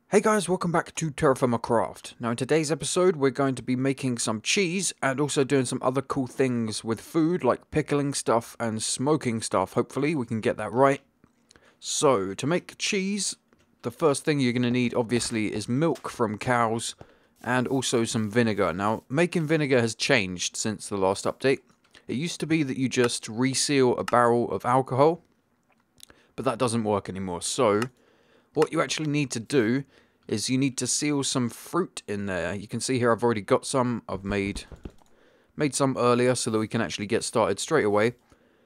Hey guys, welcome back to TerraFirmaCraft. Now in today's episode we're going to be making some cheese and also doing some other cool things with food like pickling stuff and smoking stuff. Hopefully we can get that right. So to make cheese, the first thing you're going to need obviously is milk from cows and also some vinegar. Now making vinegar has changed since the last update. It used to be that you just reseal a barrel of alcohol, but that doesn't work anymore. So what you actually need to do is you need to seal some fruit in there. You can see here I've already got some. I've made some earlier so that we can actually get started straight away.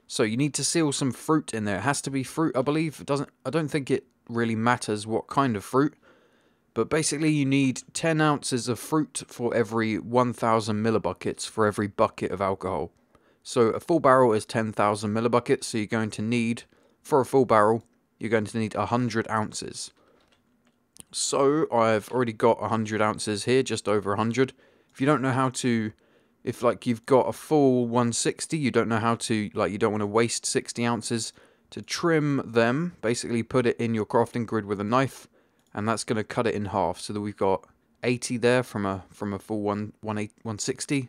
So you need to seal some fruit in there. It has to be fruit, I believe. I don't think it really matters what kind of fruit. But basically you need 10 ounces of fruit for every 1,000 millibuckets for every bucket of alcohol. So a full barrel is 10,000 millibuckets, so you're going to need, for a full barrel, you're going to need 100 ounces. So I've already got 100 ounces here, just over 100. If you don't know how to, if like you've got a full 160, you don't know how to, like you don't want to waste 60 ounces, to trim them, basically put it in your crafting grid with a knife, and that's going to cut it in half, so that we've got 80 there from a full 160,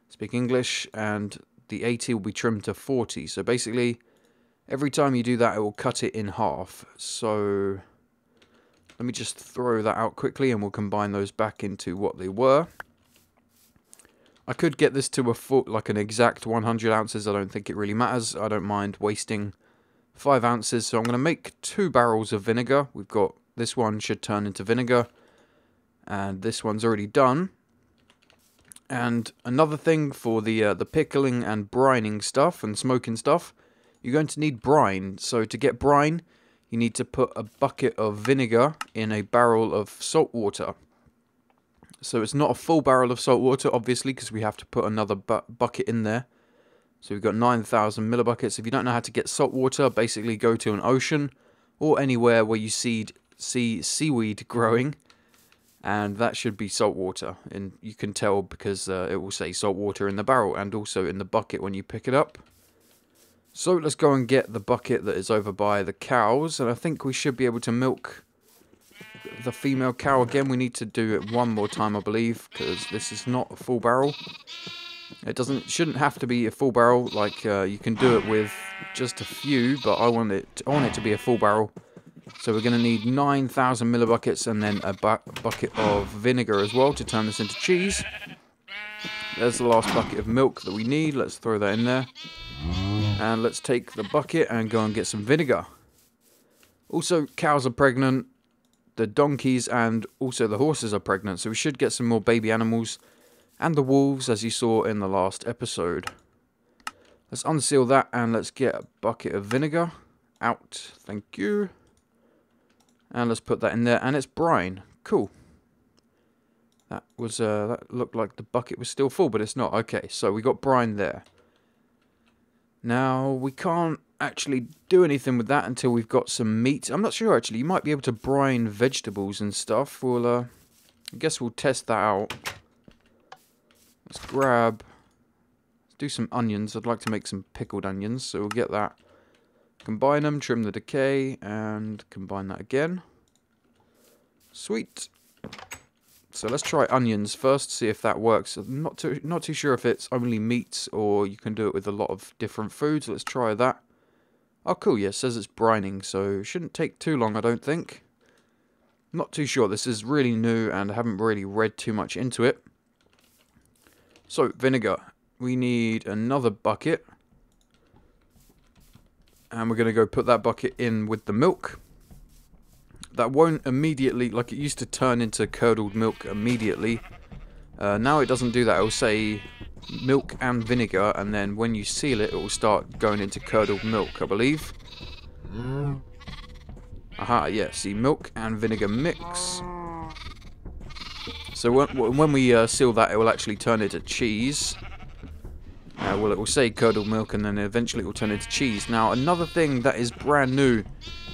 speak English, and the 80 will be trimmed to 40, so basically every time you do that, it will cut it in half. So let me just throw that out quickly and we'll combine those back into what they were. I could get this to a full, like an exact 100 ounces. I don't think it really matters. I don't mind wasting 5 ounces. So I'm going to make 2 barrels of vinegar. We've got, this one should turn into vinegar. And this one's already done. And another thing for the pickling and brining stuff and smoking stuff, you're going to need brine. So to get brine, you need to put a bucket of vinegar in a barrel of salt water. So it's not a full barrel of salt water, obviously, because we have to put another bucket in there. So we've got 9,000 millibuckets. If you don't know how to get salt water, basically go to an ocean or anywhere where you see seaweed growing, and that should be salt water. And you can tell because it will say salt water in the barrel and also in the bucket when you pick it up. So let's go and get the bucket that is over by the cows, and I think we should be able to milk the female cow again. We need to do it one more time, I believe, because this is not a full barrel. It shouldn't have to be a full barrel. Like you can do it with just a few, but I want it to be a full barrel. So we're going to need 9,000 millibuckets and then a bucket of vinegar as well to turn this into cheese. There's the last bucket of milk that we need. Let's throw that in there. And let's take the bucket and go and get some vinegar. Also, cows are pregnant, the donkeys and also the horses are pregnant, so we should get some more baby animals, and the wolves, as you saw in the last episode. Let's unseal that and let's get a bucket of vinegar out. Thank you. And let's put that in there, and it's brine. Cool. That looked like the bucket was still full, but it's not. Okay, so we got brine there. Now, we can't actually do anything with that until we've got some meat. I'm not sure, actually. You might be able to brine vegetables and stuff. I guess we'll test that out. Let's do some onions. I'd like to make some pickled onions, so we'll get that. Combine them, trim the decay, and combine that again. Sweet. So let's try onions first, see if that works. I'm not too sure if it's only meats or you can do it with a lot of different foods. Let's try that. Oh, cool. Yeah, it says it's brining, so it shouldn't take too long, I don't think. Not too sure. This is really new and I haven't really read too much into it. So, vinegar. We need another bucket. And we're going to go put that bucket in with the milk. That won't immediately, like it used to turn into curdled milk immediately. Now it doesn't do that. It will say milk and vinegar, and then when you seal it, it will start going into curdled milk, I believe. Aha, yeah, see, milk and vinegar mix. So when we seal that, it will actually turn into cheese. Well, it will say curdled milk, and then eventually it will turn into cheese. Now, another thing that is brand new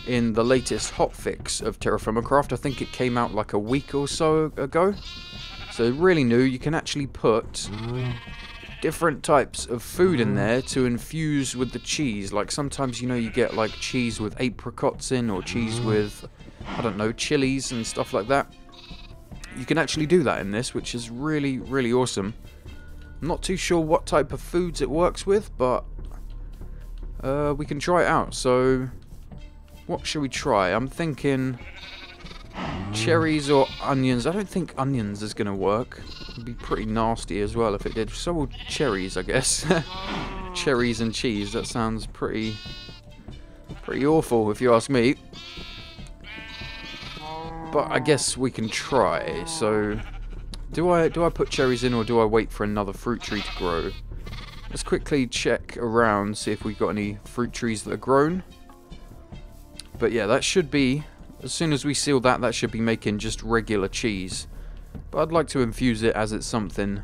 in the latest hotfix of TerraFirmaCraft, I think it came out like a week or so ago. So really new, you can actually put different types of food in there to infuse with the cheese. Like sometimes, you know, you get like cheese with apricots in, or cheese with I don't know, chilies and stuff like that. You can actually do that in this, which is really, really awesome. I'm not too sure what type of foods it works with, but we can try it out. So, what should we try? I'm thinking cherries or onions. I don't think onions is going to work. It'd be pretty nasty as well if it did. So will cherries, I guess. Cherries and cheese. That sounds pretty awful if you ask me. But I guess we can try. So, do I put cherries in or do I wait for another fruit tree to grow? Let's quickly check around, see if we've got any fruit trees that are grown. But yeah, that should be, as soon as we seal that, that should be making just regular cheese. But I'd like to infuse it as it's something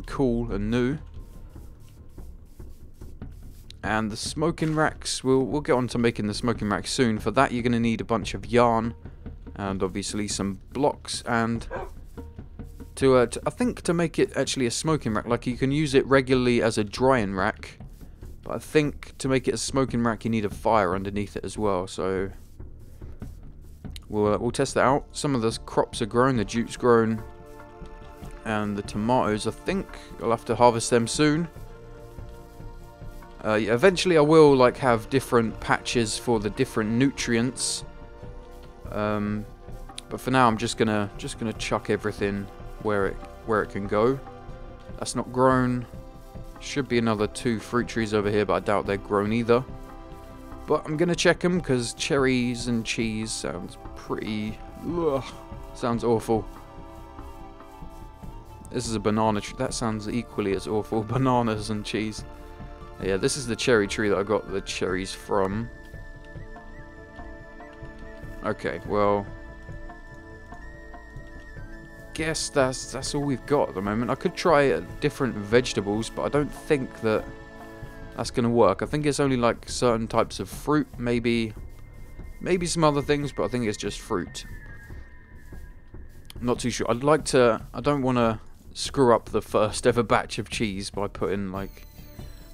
cool and new. And the smoking racks, we'll get on to making the smoking racks soon. For that, you're going to need a bunch of yarn. And obviously some blocks, and I think to make it actually a smoking rack, like you can use it regularly as a drying rack, but I think to make it a smoking rack you need a fire underneath it as well. So we'll test that out. Some of the crops are grown, the jute's grown, and the tomatoes, I think I'll have to harvest them soon. Yeah, eventually I will like have different patches for the different nutrients. But for now I'm just gonna chuck everything where it can go. That's not grown. Should be another 2 fruit trees over here, but I doubt they're grown either. But I'm gonna check them because cherries and cheese sounds pretty. Ugh, sounds awful. This is a banana tree. That sounds equally as awful. Bananas and cheese. Yeah, this is the cherry tree that I got the cherries from. Okay, well, guess that's all we've got at the moment. I could try different vegetables, but I don't think that's gonna work. I think it's only like certain types of fruit, maybe some other things, but I think it's just fruit. I'm not too sure. I don't want to screw up the first ever batch of cheese by putting like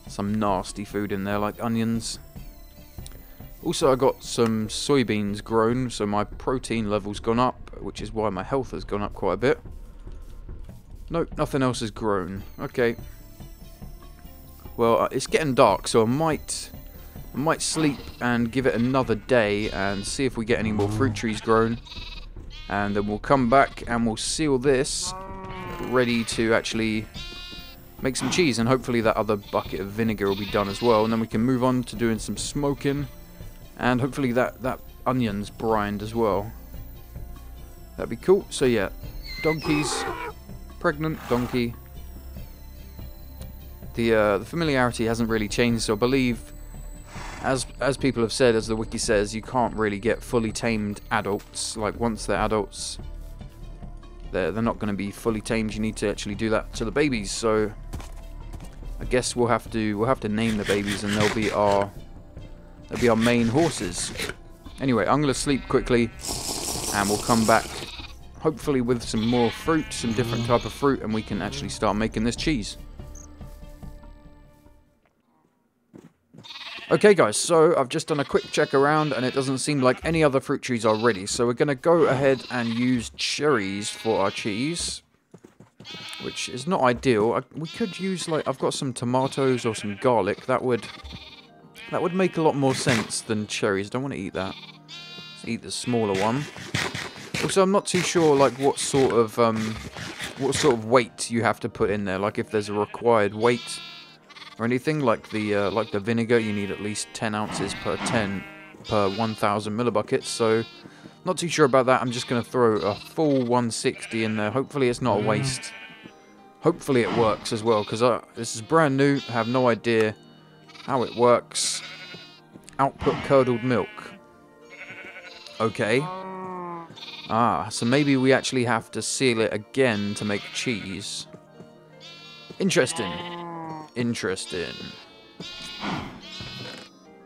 some nasty food in there, like onions. Also, I got some soybeans grown, so my protein level's gone up, which is why my health has gone up quite a bit. Nope, nothing else has grown. Okay. Well, it's getting dark, so I might sleep and give it another day and see if we get any more fruit trees grown. And then we'll come back and we'll seal this, ready to actually make some cheese. And hopefully that other bucket of vinegar will be done as well. And then we can move on to doing some smoking. And hopefully that onion's brined as well. That'd be cool. So yeah, donkeys, pregnant donkey. The familiarity hasn't really changed, so I believe, as people have said, as the wiki says, you can't really get fully tamed adults. Like once they're adults, they're not going to be fully tamed. You need to actually do that to the babies. So I guess we'll have to name the babies, and they'll be our main horses. Anyway, I'm going to sleep quickly, and we'll come back, hopefully with some more fruit, some different type of fruit, and we can actually start making this cheese. Okay guys, so I've just done a quick check around, and it doesn't seem like any other fruit trees are ready, so we're going to go ahead and use cherries for our cheese, which is not ideal. We could use, like, I've got some tomatoes or some garlic. That would make a lot more sense than cherries. Don't want to eat that. Let's eat the smaller one. Also, I'm not too sure like what sort of weight you have to put in there. Like if there's a required weight or anything. Like the vinegar, you need at least 10 ounces per 1,000 millibuckets. So not too sure about that. I'm just gonna throw a full 160 in there. Hopefully it's not a waste. Hopefully it works as well, because this is brand new. I have no idea how it works. Output curdled milk. Okay. So maybe we actually have to seal it again to make cheese. Interesting. Interesting.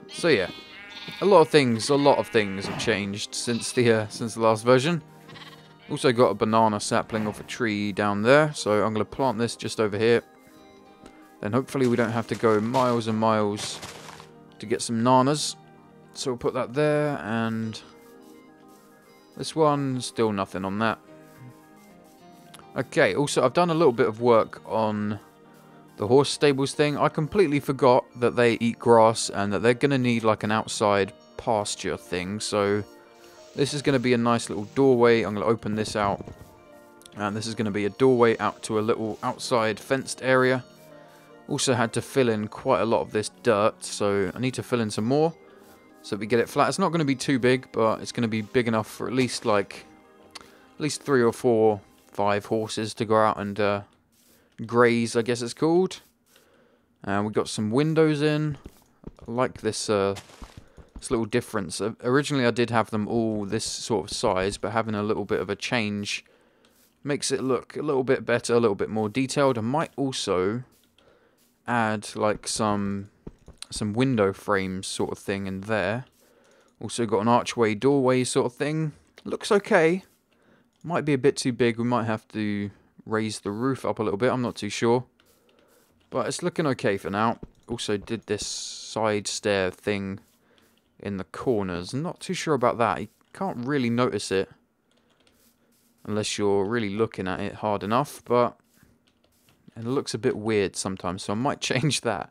So yeah, a lot of things have changed since the last version. Also got a banana sapling off a tree down there, so I'm going to plant this just over here. Then hopefully we don't have to go miles and miles to get some nanas. So we'll put that there, and This one, still nothing on that. Okay, also I've done a little bit of work on the horse stables thing. I completely forgot that they eat grass and that they're going to need like an outside pasture thing. So this is going to be a nice little doorway. I'm going to open this out. And this is going to be a doorway out to a little outside fenced area. Also had to fill in quite a lot of this dirt. So I need to fill in some more so we get it flat. It's not going to be too big, but it's going to be big enough for at least 3 or 4, 5 horses to go out and graze, I guess it's called. And we got some windows in. I like this little difference. Originally I did have them all this sort of size, but having a little bit of a change makes it look a little bit better, a little bit more detailed. I might also add like some window frames sort of thing in there. Also got an archway doorway sort of thing. Looks okay. Might be a bit too big. We might have to raise the roof up a little bit. I'm not too sure. But it's looking okay for now. Also did this side stair thing in the corners. Not too sure about that. You can't really notice it unless you're really looking at it hard enough. But it looks a bit weird sometimes. So I might change that.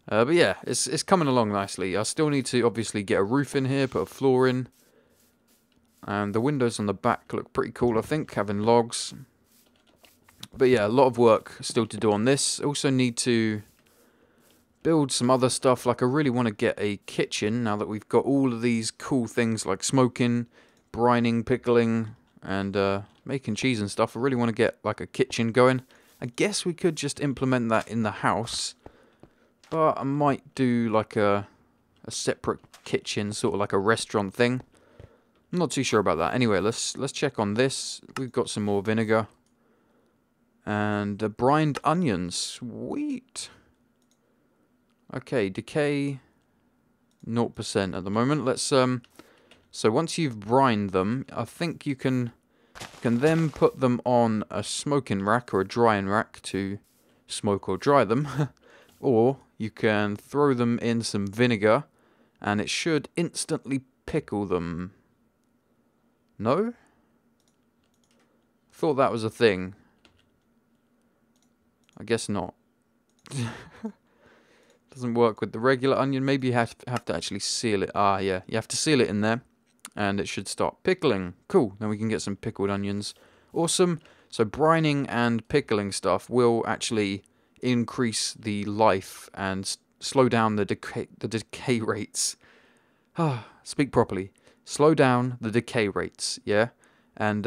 But yeah, it's coming along nicely. I still need to obviously get a roof in here. Put a floor in. And the windows on the back look pretty cool, I think, having logs. But yeah, a lot of work still to do on this. Also need to build some other stuff. Like, I really want to get a kitchen now that we've got all of these cool things like smoking, brining, pickling, and making cheese and stuff. I really want to get like a kitchen going. I guess we could just implement that in the house. But I might do like a separate kitchen, sort of like a restaurant thing. I'm not too sure about that. Anyway, let's check on this. We've got some more vinegar. And brined onions. Sweet. Okay, decay 0% at the moment. Let's so once you've brined them, I think you can then put them on a smoking rack or a drying rack to smoke or dry them. Or you can throw them in some vinegar and it should instantly pickle them. No? Thought that was a thing. I guess not. Doesn't work with the regular onion. Maybe you have to actually seal it. Ah, yeah. You have to seal it in there. And it should start pickling. Cool. Then we can get some pickled onions. Awesome. So brining and pickling stuff will actually increase the life and slow down the decay rates. Speak properly. Slow down the decay rates, yeah? And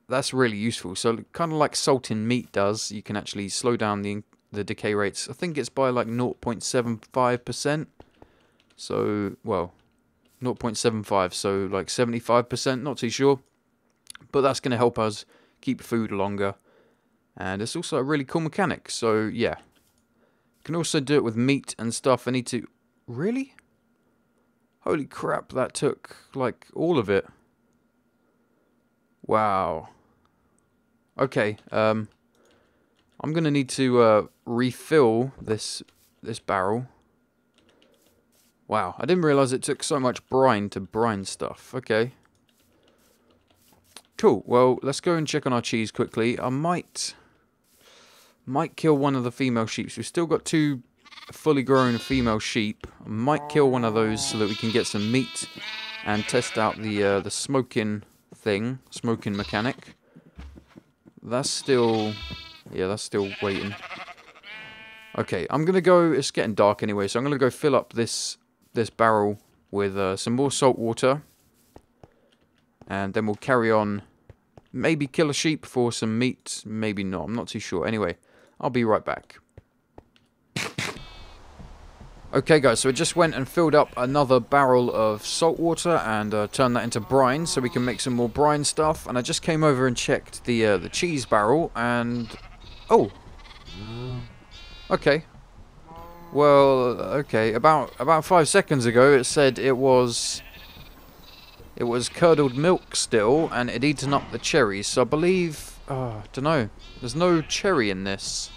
that's really useful. So kind of like salting meat does, you can actually slow down the decay rates. I think it's by like 0.75%. So, well, 0.75, so like 75%, not too sure. But that's going to help us keep food longer. And it's also a really cool mechanic, so yeah. You can also do it with meat and stuff. I need to... Really? Holy crap, that took, like, all of it. Wow. Okay, I'm going to need to refill this barrel. Wow, I didn't realise it took so much brine to brine stuff. Okay. Cool, well, let's go and check on our cheese quickly. I might kill one of the female sheep. We've still got 2 fully grown female sheep. I might kill one of those so that we can get some meat and test out the smoking thing, smoking mechanic. That's still, yeah, that's still waiting. Okay, I'm gonna go. It's getting dark anyway, so I'm gonna go fill up this barrel with some more salt water, and then we'll carry on. Maybe kill a sheep for some meat. Maybe not. I'm not too sure. Anyway, I'll be right back. Okay guys, so I just went and filled up another barrel of salt water and turned that into brine so we can make some more brine stuff. And I just came over and checked the cheese barrel and... Oh! Okay. Well, okay, about 5 seconds ago it said it was curdled milk still and it'd eaten up the cherries. So I believe... Oh, I don't know. There's no cherry in this.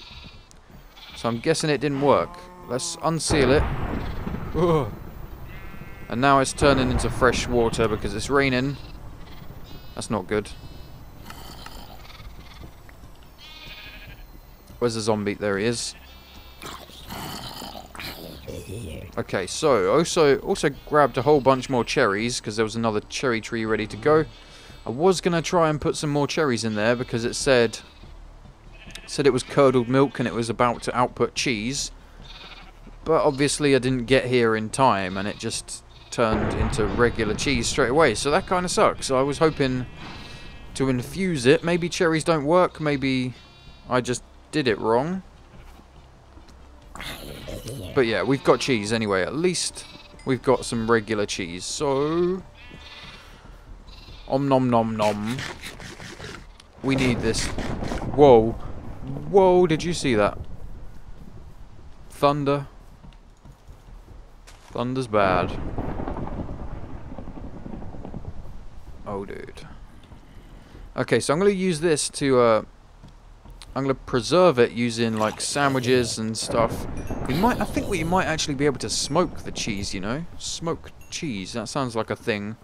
So I'm guessing it didn't work. Let's unseal it. Ugh. And now it's turning into fresh water because it's raining. That's not good. Where's the zombie? There he is. Okay, so also grabbed a whole bunch more cherries because there was another cherry tree ready to go. I was gonna try and put some more cherries in there because it said it was curdled milk and it was about to output cheese. But obviously I didn't get here in time and it just turned into regular cheese straight away. So that kind of sucks. So I was hoping to infuse it. Maybe cherries don't work. Maybe I just did it wrong. But yeah, we've got cheese anyway. At least we've got some regular cheese. So, om nom nom nom. We need this. Whoa. Whoa, did you see that? Thunder. Thunder's bad. Oh, dude. Okay, so I'm going to use this to, I'm going to preserve it using, like, sandwiches and stuff. I think we might actually be able to smoke the cheese, you know? Smoke cheese. That sounds like a thing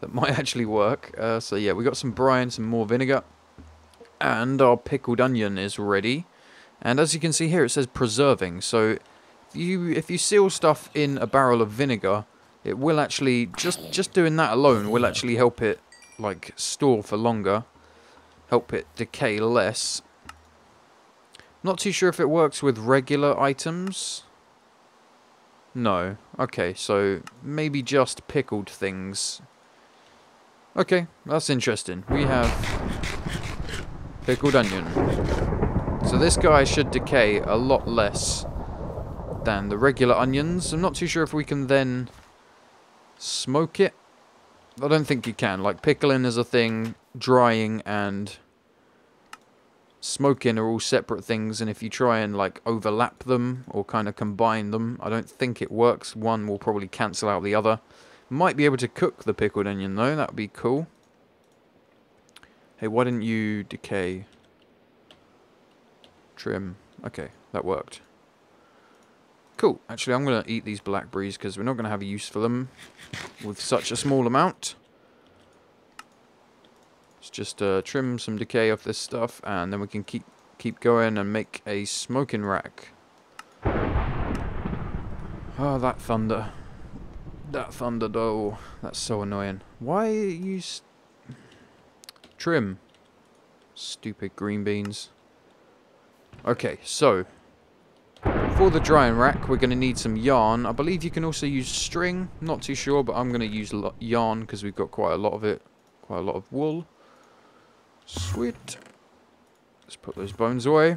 that might actually work. So yeah, we got some brine, some more vinegar. And our pickled onion is ready. And as you can see here, it says preserving. So if you seal stuff in a barrel of vinegar, it will actually, just doing that alone will actually help it, like, store for longer. Help it decay less. Not too sure if it works with regular items. No. Okay, so maybe just pickled things. Okay, that's interesting. We have pickled onion. So this guy should decay a lot less than the regular onions. I'm not too sure if we can then smoke it. I don't think you can. Like, pickling is a thing, drying and smoking are all separate things, and if you try and, like, overlap them or kind of combine them, I don't think it works. One will probably cancel out the other. Might be able to cook the pickled onion, though. That would be cool. Hey, why didn't you decay? Trim. Okay, that worked. Cool. Actually, I'm going to eat these blackberries because we're not going to have a use for them with such a small amount. Let's just trim some decay off this stuff, and then we can keep going and make a smoking rack. Oh, that thunder. That thunder, though. That's so annoying. Why you trim? Stupid green beans. Okay, so for the drying rack, we're going to need some yarn. I believe you can also use string. Not too sure, but I'm going to use yarn because we've got quite a lot of it. Quite a lot of wool. Sweet. Let's put those bones away.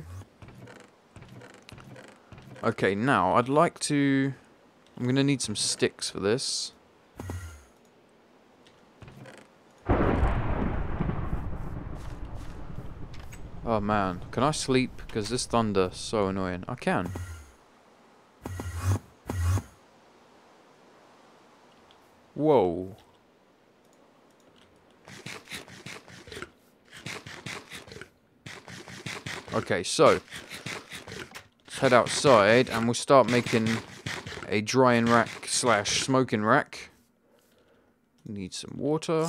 Okay, now I'd like to... I'm going to need some sticks for this. Oh man, can I sleep? Because this thunder is so annoying. I can. Whoa. Okay, so let's head outside and we'll start making a drying rack slash smoking rack. Need some water.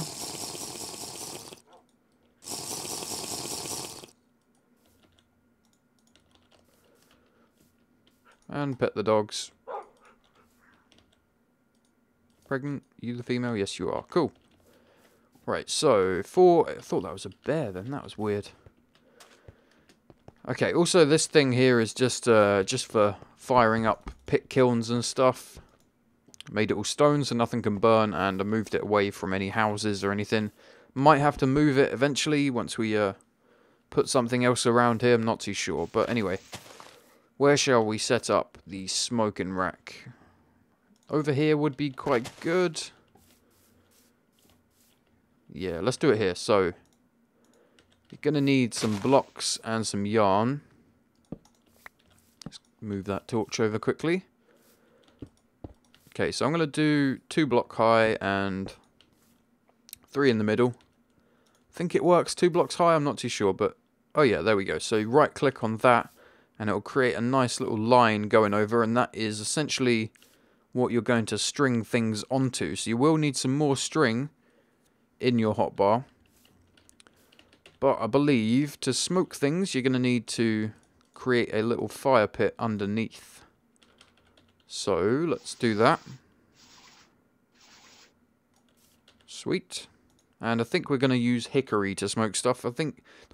And pet the dogs. Pregnant? You the female? Yes, you are. Cool. Right, so I thought that was a bear then. That was weird. Okay, also this thing here is just for firing up pit kilns and stuff. Made it all stone so nothing can burn, and I moved it away from any houses or anything. Might have to move it eventually once we put something else around here. I'm not too sure, but anyway. Where shall we set up the smoking rack? Over here would be quite good. Yeah, let's do it here. So, you're going to need some blocks and some yarn. Let's move that torch over quickly. Okay, so I'm going to do 2 block high and 3 in the middle. I think it works 2 blocks high, I'm not too sure, but... Oh yeah, there we go. So right click on that, and it will create a nice little line going over, and that is essentially what you're going to string things onto. So you will need some more string in your hotbar. But I believe to smoke things, you're going to need to create a little fire pit underneath. So, let's do that. Sweet. And I think we're going to use hickory to smoke stuff.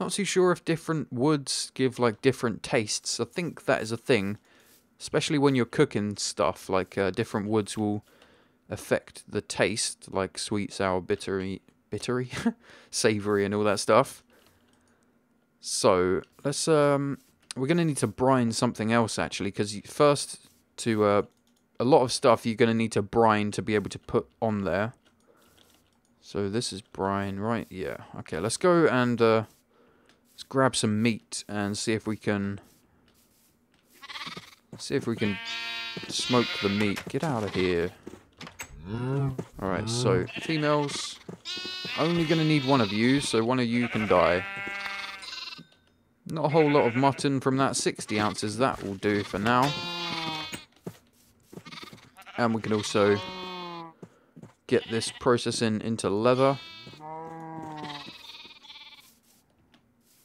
Not too sure if different woods give like different tastes. I think that is a thing. Especially when you're cooking stuff, like different woods will affect the taste, like sweet, sour, bittery, savoury and all that stuff. So, let's, we're going to need to brine something else actually, because first, a lot of stuff you're going to need to brine to be able to put on there. So this is brine, right? Yeah. Okay, let's go and let's grab some meat and see if we can smoke the meat. Get out of here. Alright, so females, only going to need one of you, so one of you can die. Not a whole lot of mutton from that, 60 ounces, that will do for now. And we can also get this processing into leather.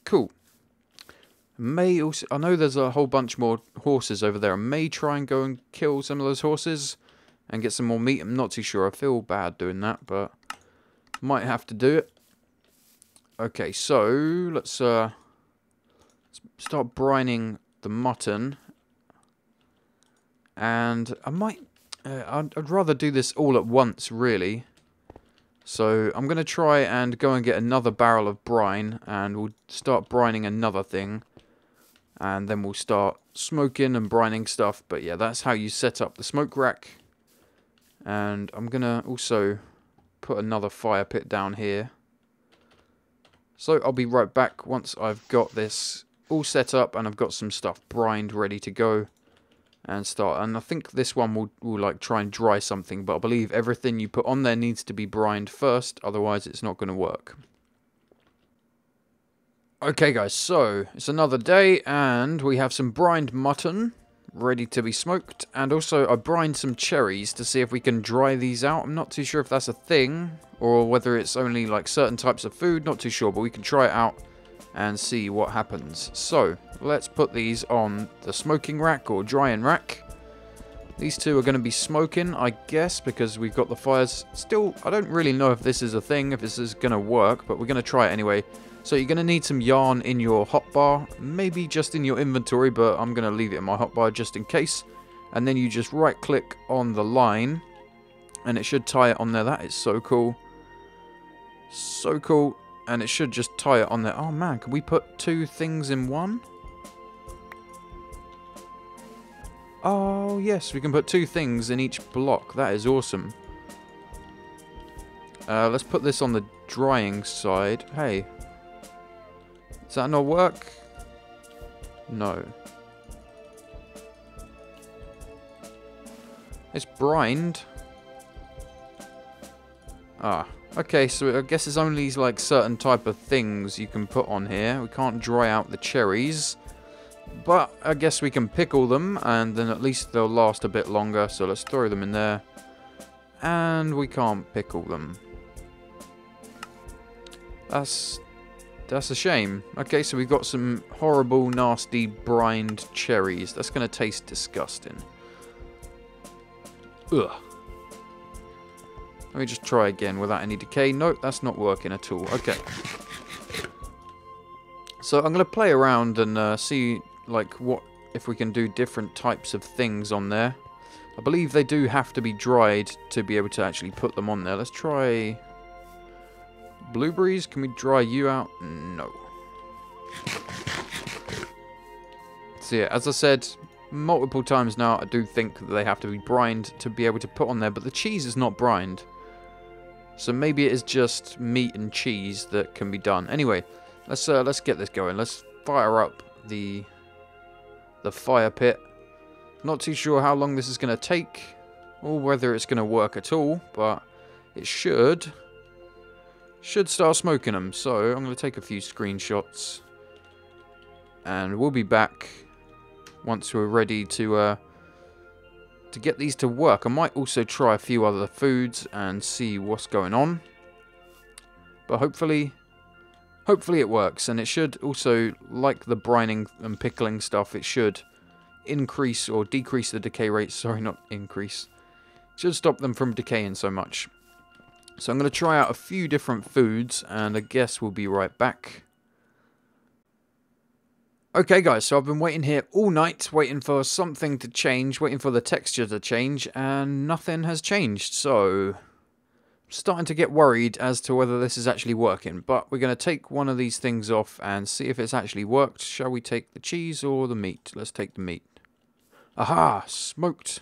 Cool. May also, I know there's a whole bunch more horses over there. I may try and go and kill some of those horses and get some more meat. I'm not too sure. I feel bad doing that, but might have to do it. Okay, so let's start brining the mutton. And I might... I'd rather do this all at once, really. So I'm going to try and go and get another barrel of brine, and we'll start brining another thing. And then we'll start smoking and brining stuff. But yeah, that's how you set up the smoke rack. And I'm going to also put another fire pit down here. So I'll be right back once I've got this all set up and I've got some stuff brined ready to go. And start, and I think this one will like try and dry something, but I believe everything you put on there needs to be brined first, otherwise it's not going to work. Okay guys, so it's another day and we have some brined mutton ready to be smoked, and also I brined some cherries to see if we can dry these out. I'm not too sure if that's a thing or whether it's only like certain types of food, not too sure, but we can try it out and see what happens. So let's put these on the smoking rack or drying rack. These two are going to be smoking, I guess, because we've got the fires. Still, I don't really know if this is a thing, if this is going to work, but we're going to try it anyway. So you're going to need some yarn in your hotbar, maybe just in your inventory, but I'm going to leave it in my hotbar just in case. And then you just right click on the line and it should tie it on there. That is so cool. So cool. And it should just tie it on there. Oh man, can we put two things in one? Oh yes, we can put two things in each block. That is awesome. Let's put this on the drying side. Hey. Does that not work? No. It's brined. Ah. Okay, so I guess it's only like certain type of things you can put on here. We can't dry out the cherries. But I guess we can pickle them, and then at least they'll last a bit longer. So let's throw them in there. And we can't pickle them. That's a shame. Okay, so we've got some horrible, nasty, brined cherries. That's going to taste disgusting. Ugh. Let me just try again without any decay. Nope, that's not working at all. Okay. So I'm going to play around and see like what if we can do different types of things on there. I believe they do have to be dried to be able to actually put them on there. Let's try blueberries. Can we dry you out? No. So yeah, as I said multiple times now, I do think that they have to be brined to be able to put on there, but the cheese is not brined. So maybe it is just meat and cheese that can be done. Anyway, let's get this going. Let's fire up the fire pit. Not too sure how long this is going to take, or whether it's going to work at all, but it should start smoking them. So I'm going to take a few screenshots, and we'll be back once we're ready to get these to work. I might also try a few other foods and see what's going on. But hopefully Hopefully it works, and it should also, like the brining and pickling stuff, it should increase or decrease the decay rate. Sorry, not increase. Should stop them from decaying so much. So I'm going to try out a few different foods, and I guess we'll be right back. Okay guys, so I've been waiting here all night, waiting for something to change, waiting for the texture to change, and nothing has changed, so I'm starting to get worried as to whether this is actually working. But we're going to take one of these things off and see if it's actually worked. Shall we take the cheese or the meat? Let's take the meat. Aha! Smoked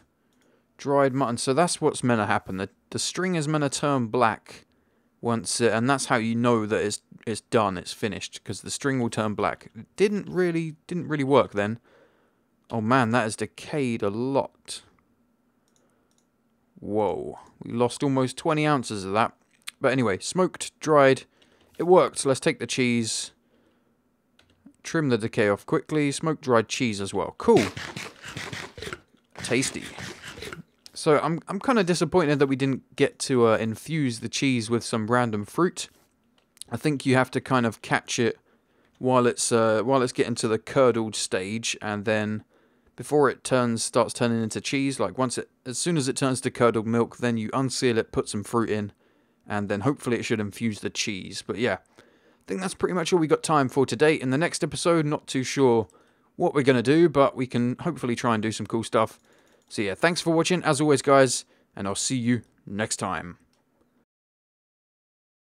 dried mutton. So that's what's meant to happen. The string is meant to turn black once it, and that's how you know that it's done, it's finished, because the string will turn black. It didn't really work then. Oh man, that has decayed a lot. Whoa, we lost almost 20 ounces of that. But anyway, smoked, dried, it worked. So let's take the cheese, trim the decay off quickly, smoked dried cheese as well. Cool. Tasty. So I'm kind of disappointed that we didn't get to infuse the cheese with some random fruit. I think you have to kind of catch it while it's getting to the curdled stage, and then before it starts turning into cheese, like as soon as it turns to curdled milk, then you unseal it, put some fruit in, and then hopefully it should infuse the cheese. But yeah, I think that's pretty much all we got time for today. In the next episode, not too sure what we're going to do, but we can hopefully try and do some cool stuff. So yeah, thanks for watching, as always guys, and I'll see you next time.